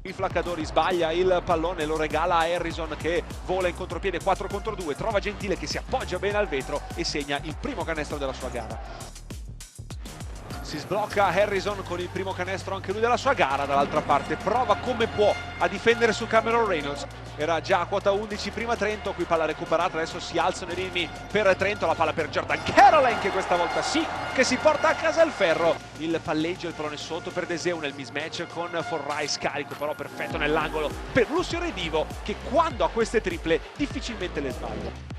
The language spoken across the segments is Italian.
Il Flaccadori sbaglia il pallone, lo regala a Harrison che vola in contropiede 4 contro 2, trova Gentile che si appoggia bene al vetro e segna il primo canestro della sua gara. Si sblocca Harrison con il primo canestro anche lui della sua gara, dall'altra parte prova come può a difendere su Cameron Reynolds. Era già a quota 11 prima Trento, qui palla recuperata, adesso si alzano i ritmi per Trento, la palla per Jordan Caroline che questa volta sì, che si porta a casa il ferro. Il palleggio, il pallone sotto per De Seu nel mismatch con Forrai, scarico però perfetto nell'angolo per Lucio Redivo che quando ha queste triple difficilmente le sbaglia.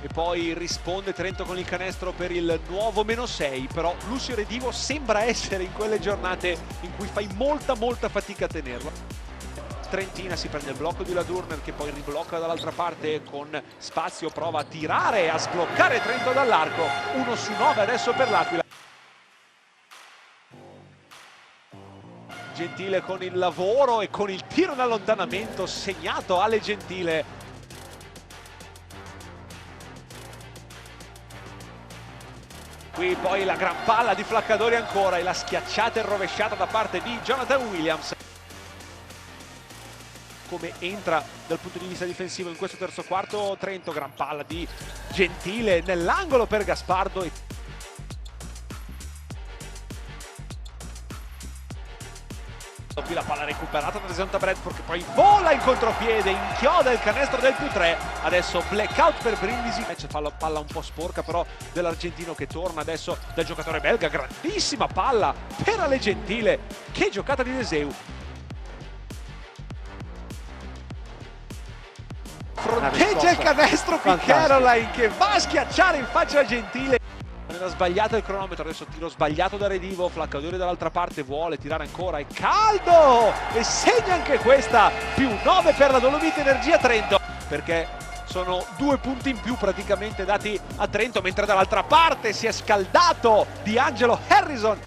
E poi risponde Trento con il canestro per il nuovo -6, però Lucio Redivo sembra essere in quelle giornate in cui fai molta fatica a tenerlo. Trentina si prende il blocco di Ladurner che poi riblocca dall'altra parte con spazio, prova a tirare e a sbloccare Trento dall'arco, 1 su 9 adesso per l'Aquila. Gentile con il lavoro e con il tiro in allontanamento segnato Ale Gentile. Qui poi la gran palla di Flaccadori ancora e la schiacciata e rovesciata da parte di Jonathan Williams. Come entra dal punto di vista difensivo in questo terzo quarto Trento, gran palla di Gentile nell'angolo per Gaspardo. Qui la palla recuperata da Desonta Bradford che poi vola in contropiede, inchioda il canestro del +3. Adesso blackout per Brindisi, fa la palla un po' sporca però dell'argentino che torna adesso dal giocatore belga, grandissima palla per Ale Gentile, che giocata di De Seu. Fronteggia il canestro qui Caroline che va a schiacciare in faccia a Gentile. Era sbagliato il cronometro, adesso tiro sbagliato da Redivo, Flaccadori dall'altra parte vuole tirare ancora, è caldo e segna anche questa, +9 per la Dolomite Energia Trento, perché sono 2 punti in più praticamente dati a Trento, mentre dall'altra parte si è scaldato D'Angelo Harrison.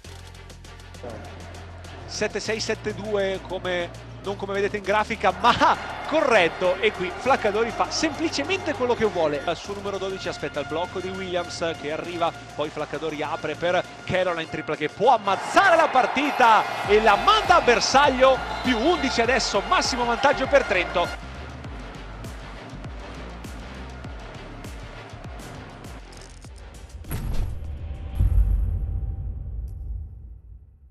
7-6-7-2 non come vedete in grafica, ma corretto, e qui Flaccadori fa semplicemente quello che vuole. Al suo numero 12 aspetta il blocco di Williams che arriva, poi Flaccadori apre per Caroline, tripla che può ammazzare la partita e la manda a bersaglio, +11 adesso, massimo vantaggio per Trento.